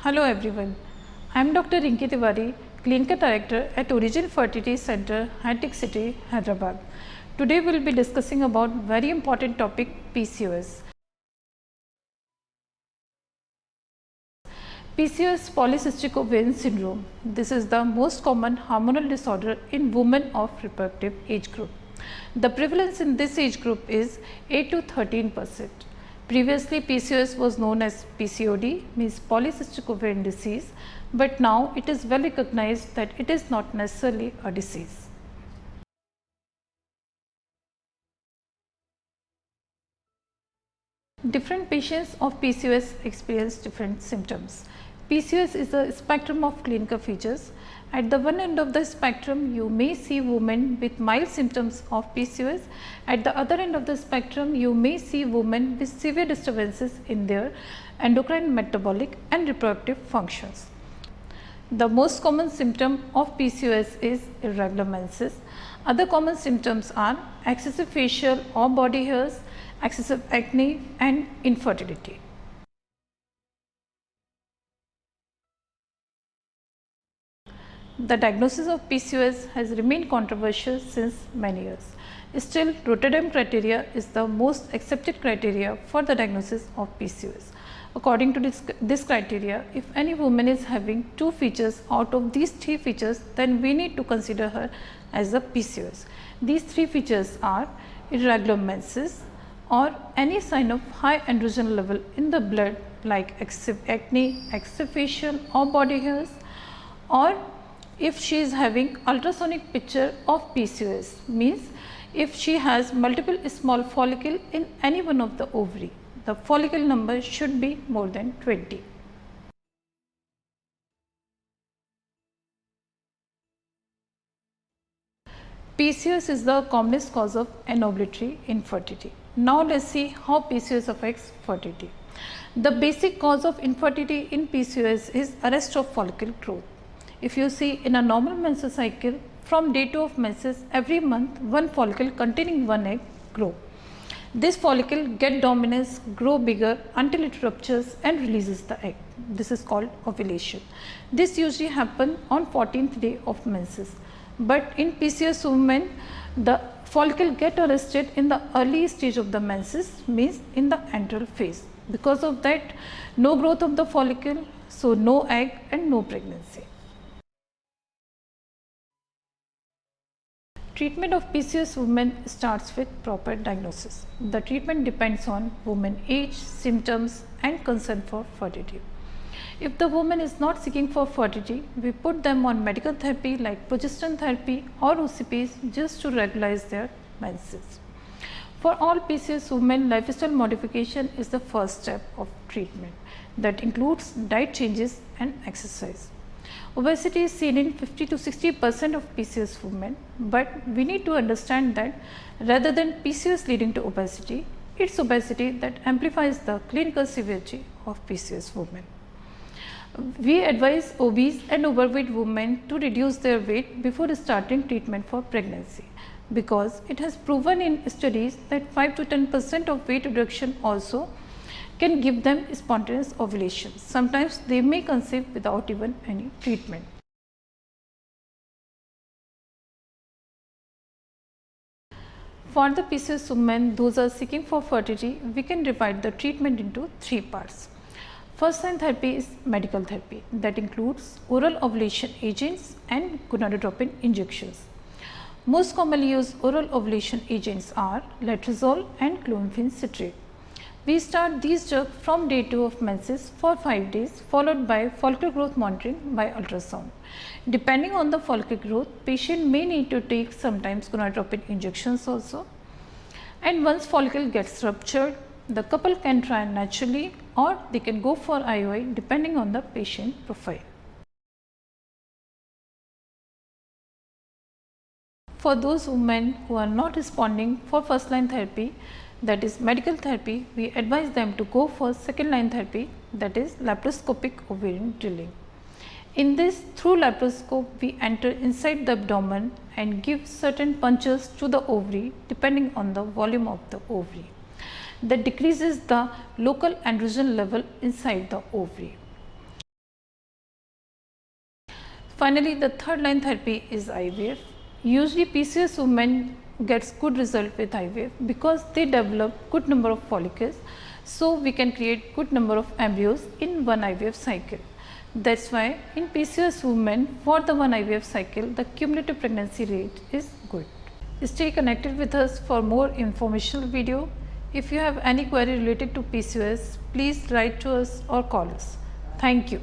Hello everyone, I am Dr. Rinki Tiwari, Clinical Director at Origin Fertility Center, High-Tech City, Hyderabad. Today we will be discussing about very important topic PCOS. PCOS, polycystic ovarian syndrome. This is the most common hormonal disorder in women of reproductive age group. The prevalence in this age group is 8 to 13%. Previously, PCOS was known as PCOD, means polycystic ovarian disease, but now it is well recognized that it is not necessarily a disease. Different patients of PCOS experience different symptoms. PCOS is a spectrum of clinical features. At the one end of the spectrum, you may see women with mild symptoms of PCOS. At the other end of the spectrum, you may see women with severe disturbances in their endocrine, metabolic and reproductive functions. The most common symptom of PCOS is irregular menses. Other common symptoms are excessive facial or body hairs, excessive acne and infertility. The diagnosis of PCOS has remained controversial since many years. Still, Rotterdam criteria is the most accepted criteria for the diagnosis of PCOS. According to this criteria, if any woman is having two features out of these three features, then we need to consider her as a PCOS. These three features are irregular menses or any sign of high androgen level in the blood like excessive acne, excessive facial or body hairs, or if she is having ultrasonic picture of PCOS, means if she has multiple small follicle in any one of the ovary, the follicle number should be more than 20. PCOS is the commonest cause of anovulatory infertility. Now let us see how PCOS affects fertility. The basic cause of infertility in PCOS is arrest of follicle growth. If you see in a normal menstrual cycle, from day 2 of menses, every month one follicle containing one egg grow. This follicle get dominance, grow bigger until it ruptures and releases the egg. This is called ovulation. This usually happens on 14th day of menses. But in PCOS women, the follicle get arrested in the early stage of the menses, means in the antral phase. Because of that, no growth of the follicle, so no egg and no pregnancy. Treatment of PCOS women starts with proper diagnosis. The treatment depends on woman age, symptoms and concern for fertility. If the woman is not seeking for fertility, we put them on medical therapy like progesterone therapy or OCPs just to regularize their menses. For all PCOS women, lifestyle modification is the first step of treatment. That includes diet changes and exercise. Obesity is seen in 50 to 60% of PCOS women, but we need to understand that rather than PCOS leading to obesity, it's obesity that amplifies the clinical severity of PCOS women. We advise obese and overweight women to reduce their weight before starting treatment for pregnancy, because it has proven in studies that 5 to 10% of weight reduction also can give them spontaneous ovulation. Sometimes they may conceive without even any treatment. For the PCOS women, those are seeking for fertility, we can divide the treatment into three parts. First line therapy is medical therapy, that includes oral ovulation agents and gonadotropin injections. Most commonly used oral ovulation agents are letrozole and clomiphene citrate. We start these drugs from day 2 of menses for 5 days, followed by follicle growth monitoring by ultrasound. Depending on the follicle growth, patient may need to take sometimes gonadotropin injections also. And once follicle gets ruptured, the couple can try naturally or they can go for IUI depending on the patient profile. For those women who are not responding for first line therapy, that is medical therapy, we advise them to go for second line therapy, that is laparoscopic ovarian drilling. In this, through laparoscope, we enter inside the abdomen and give certain punches to the ovary depending on the volume of the ovary. That decreases the local androgen level inside the ovary. Finally, the third line therapy is IVF. Usually PCOS women gets good result with IVF because they develop good number of follicles, so we can create good number of embryos in one IVF cycle. That's why in PCOS women for the one IVF cycle the cumulative pregnancy rate is good. Stay connected with us for more informational video. If you have any query related to PCOS, please write to us or call us. Thank you.